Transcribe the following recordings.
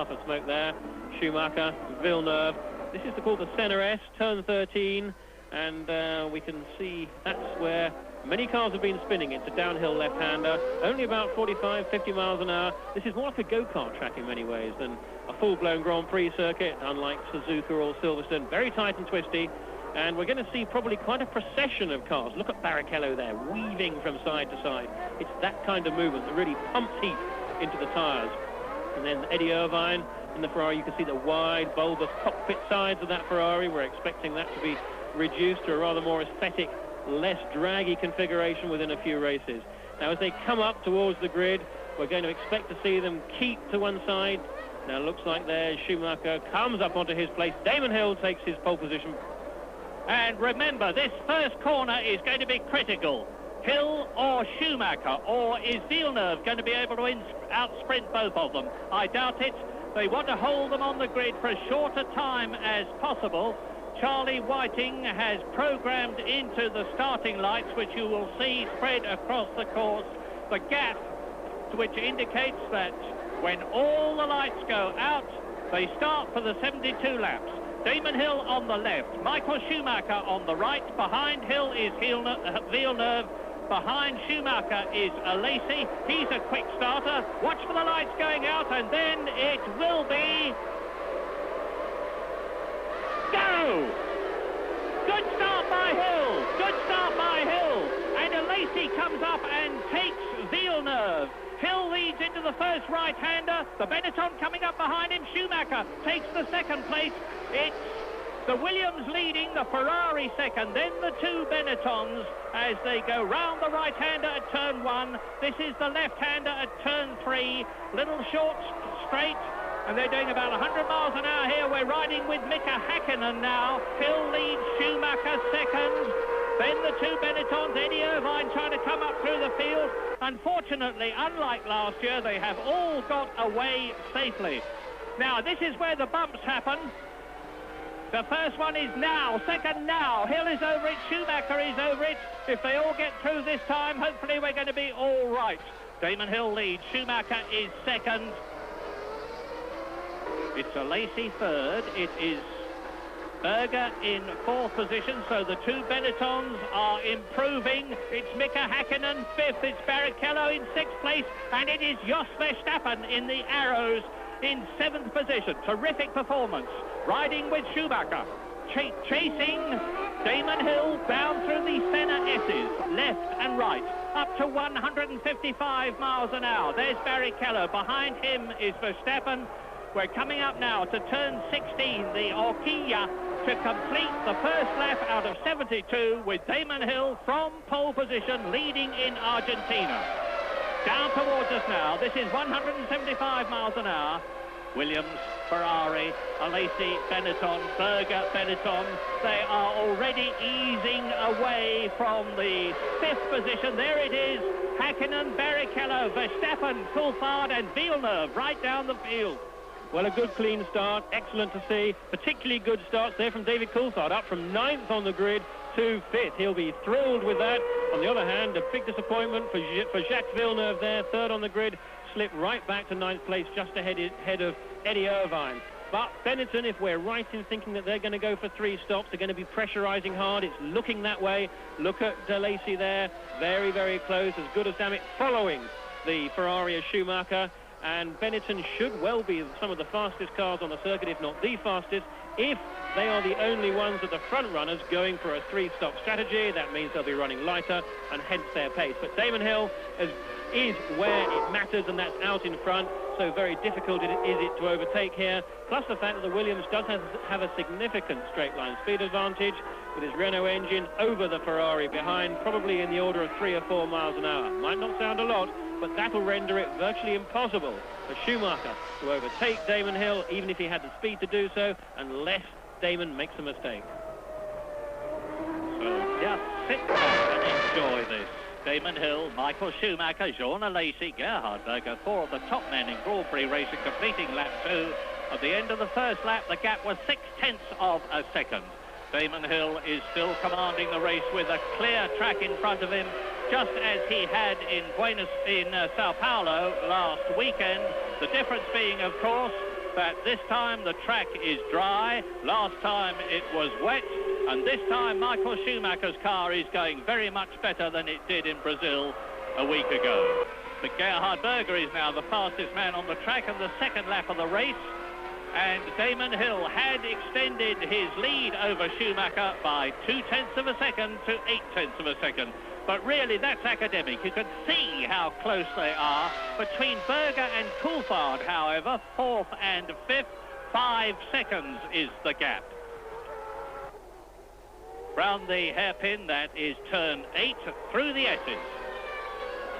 puff of smoke there. Schumacher, Villeneuve. This is called the Senna S, turn 13, and we can see that's where many cars have been spinning. It's a downhill left-hander, only about 45, 50 miles an hour. This is more like a go-kart track in many ways than a full-blown Grand Prix circuit, unlike Suzuka or Silverstone. Very tight and twisty, and we're going to see probably quite a procession of cars. Look at Barrichello there, weaving from side to side. It's that kind of movement that really pumps heat into the tyres. And then Eddie Irvine in the Ferrari, you can see the wide, bulbous cockpit sides of that Ferrari. We're expecting that to be reduced to a rather more aesthetic, less draggy configuration within a few races. Now, as they come up towards the grid, we're going to expect to see them keep to one side. Now, it looks like there Schumacher comes up onto his place. Damon Hill takes his pole position. And remember, this first corner is going to be critical. Hill or Schumacher, or is Villeneuve going to be able to out-sprint both of them? I doubt it. They want to hold them on the grid for as short a time as possible. Charlie Whiting has programmed into the starting lights, which you will see spread across the course, the gap, which indicates that when all the lights go out, they start for the 72 laps. Damon Hill on the left, Michael Schumacher on the right. Behind Hill is Villeneuve. Behind Schumacher is Alesi. He's a quick starter. Watch for the lights going out, and then it will be... Go! Good start by Hill. Good start by Hill. And Alesi comes up and takes Villeneuve. Hill leads into the first right-hander. The Benetton coming up behind him. Schumacher takes the second place. It's the Williams leading, the Ferrari second, then the two Benettons as they go round the right-hander at turn 1. This is the left-hander at turn 3. Little short, straight, and they're doing about 100 miles an hour here. We're riding with Mika Häkkinen now. Hill leads, Schumacher second. Then the two Benettons, Eddie Irvine trying to come up through the field. Unfortunately, unlike last year, they have all got away safely. Now, this is where the bumps happen. The first one is now, second now. Hill is over it, Schumacher is over it. If they all get through this time, hopefully we're going to be all right. Damon Hill leads, Schumacher is second. It's Alesi third. It is Berger in fourth position, so the two Benettons are improving. It's Mika Häkkinen fifth, it's Barrichello in sixth place, and it is Jos Verstappen in the Arrows in seventh position. Terrific performance, riding with Schumacher, chasing Damon Hill down through the Senna S's, left and right, up to 155 miles an hour. There's Barrichello, behind him is Verstappen. We're coming up now to turn 16, the Orquilla, to complete the first lap out of 72 with Damon Hill from pole position leading in Argentina. Down towards us now. This is 175 miles an hour. Williams, Ferrari, Alesi, Benetton, Berger, Benetton. They are already easing away from the fifth position. There it is. Häkkinen, Barrichello, Verstappen, Coulthard and Villeneuve right down the field. Well, a good clean start, excellent to see. Particularly good starts there from David Coulthard, up from 9th on the grid to 5th. He'll be thrilled with that. On the other hand, a big disappointment for Jacques Villeneuve there, 3rd on the grid, slipped right back to 9th place, just ahead of Eddie Irvine. But Benetton, if we're right in thinking that they're going to go for 3 stops, they're going to be pressurising hard. It's looking that way. Look at Alesi there, very, very close, as good as damn it, following the Ferrari of Schumacher. And Benetton should well be some of the fastest cars on the circuit, if not the fastest, if they are the only ones of the front runners going for a 3-stop strategy. That means they'll be running lighter and hence their pace. But Damon Hill is where it matters, and that's out in front, so very difficult is it to overtake here. Plus the fact that the Williams does have a significant straight line speed advantage with his Renault engine over the Ferrari behind, probably in the order of 3 or 4 miles an hour. Might not sound a lot, but that'll render it virtually impossible for Schumacher to overtake Damon Hill, even if he had the speed to do so, unless Damon makes a mistake. So just sit back and enjoy this. Damon Hill, Michael Schumacher, Jean Alesi, Gerhard Berger, 4 of the top men in Grand Prix racing, completing lap 2. At the end of the first lap, the gap was 0.6 of a second. Damon Hill is still commanding the race with a clear track in front of him, just as he had in Sao Paulo last weekend. The difference being, of course, that this time the track is dry. Last time it was wet, and this time Michael Schumacher's car is going very much better than it did in Brazil a week ago. But Gerhard Berger is now the fastest man on the track in the second lap of the race, and Damon Hill had extended his lead over Schumacher by 0.2 of a second to 0.8 of a second. But really, that's academic. You can see how close they are. Between Berger and Coulthard, however, 4th and 5th, 5 seconds is the gap. Round the hairpin, that is turn 8 through the S's.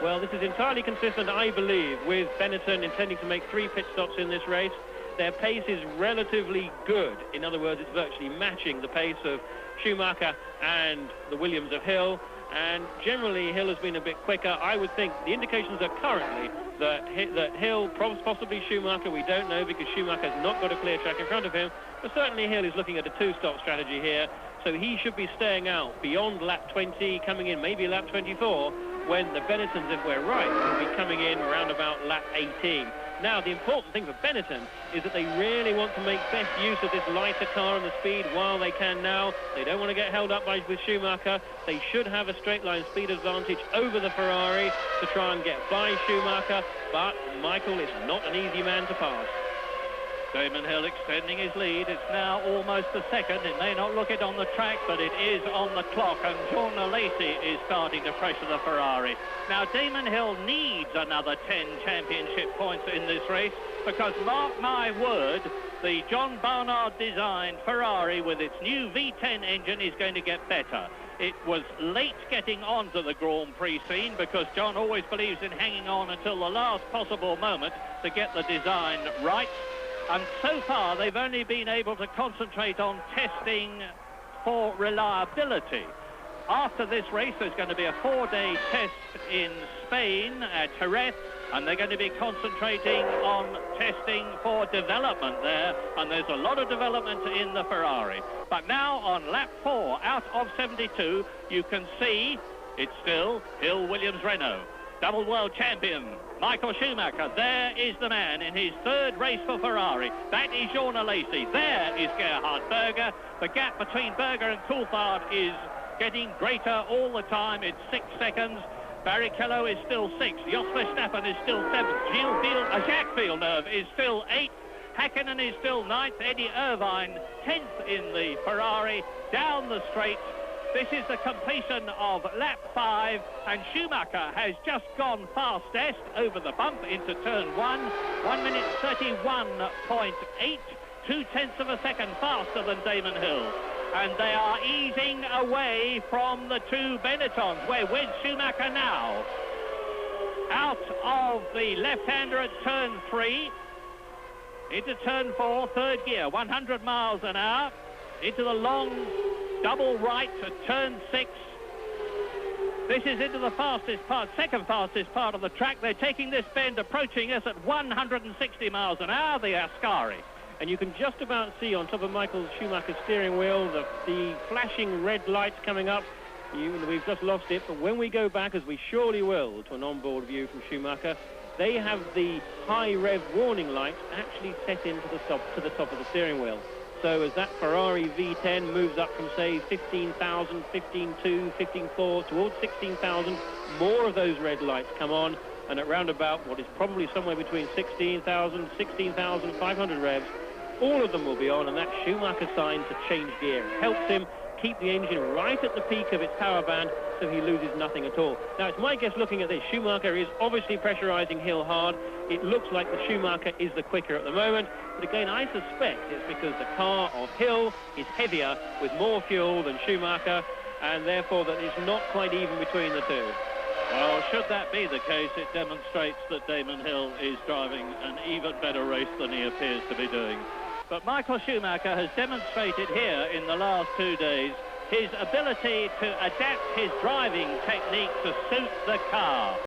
Well, this is entirely consistent, I believe, with Benetton intending to make 3 pit stops in this race. Their pace is relatively good. In other words, it's virtually matching the pace of Schumacher and the Williams of Hill. And generally, Hill has been a bit quicker. I would think the indications are currently that Hill, possibly Schumacher, we don't know because Schumacher's not got a clear track in front of him. But certainly Hill is looking at a 2-stop strategy here. So he should be staying out beyond lap 20, coming in maybe lap 24, when the Benettons, if we're right, will be coming in around about lap 18. Now, the important thing for Benetton is that they really want to make best use of this lighter car and the speed while they can now. They don't want to get held up with Schumacher. They should have a straight-line speed advantage over the Ferrari to try and get by Schumacher, but Michael is not an easy man to pass. Damon Hill extending his lead. It's now almost a second. It may not look it on the track, but it is on the clock, and Jean Alesi is starting to pressure the Ferrari. Now, Damon Hill needs another 10 championship points in this race, because mark my word, the John Barnard designed Ferrari with its new V10 engine is going to get better. It was late getting onto the Grand Prix scene because John always believes in hanging on until the last possible moment to get the design right. And so far, they've only been able to concentrate on testing for reliability. After this race, there's going to be a 4-day test in Spain at Jerez, and they're going to be concentrating on testing for development there, and there's a lot of development in the Ferrari. But now on lap 4 out of 72, you can see it's still Hill, Williams, Renault. Double world champion Michael Schumacher, there is the man in his 3rd race for Ferrari. That is Jean Alesi. There is Gerhard Berger. The gap between Berger and Coulthard is getting greater all the time. It's 6 seconds. Barrichello is still 6th. Jos Verstappen is still 7th. Jacques Villeneuve is still 8th. Hakkinen is still 9th. Eddie Irvine 10th in the Ferrari. Down the straight. This is the completion of lap 5, and Schumacher has just gone fastest over the bump into turn 1. 1 minute 31.8, 0.2 of a second faster than Damon Hill. And they are easing away from the 2 Benettons. Where with Schumacher now? Out of the left-hander at turn 3, into turn 4, 3rd gear, 100 miles an hour, into the long double right at turn 6. This is into the fastest part, second fastest part of the track. They're taking this bend, approaching us at 160 miles an hour, the Ascari. And you can just about see on top of Michael Schumacher's steering wheel the flashing red lights coming up. We've just lost it, but when we go back, as we surely will, to an onboard view from Schumacher, they have the high rev warning lights actually set into the top of the steering wheel. So as that Ferrari V10 moves up from, say, 15,000, 15.2, 15.4 towards 16,000, more of those red lights come on, and at round about what is probably somewhere between 16,000, 16,500 revs, all of them will be on, and that's Schumacher's sign to change gear. It helps him keep the engine right at the peak of its power band so he loses nothing at all. Now, it's my guess looking at this, Schumacher is obviously pressurizing Hill hard. It looks like the Schumacher is the quicker at the moment, but again, I suspect it's because the car of Hill is heavier with more fuel than Schumacher, and therefore that it's not quite even between the two. Well, should that be the case, it demonstrates that Damon Hill is driving an even better race than he appears to be doing. But Michael Schumacher has demonstrated here in the last 2 days his ability to adapt his driving technique to suit the car.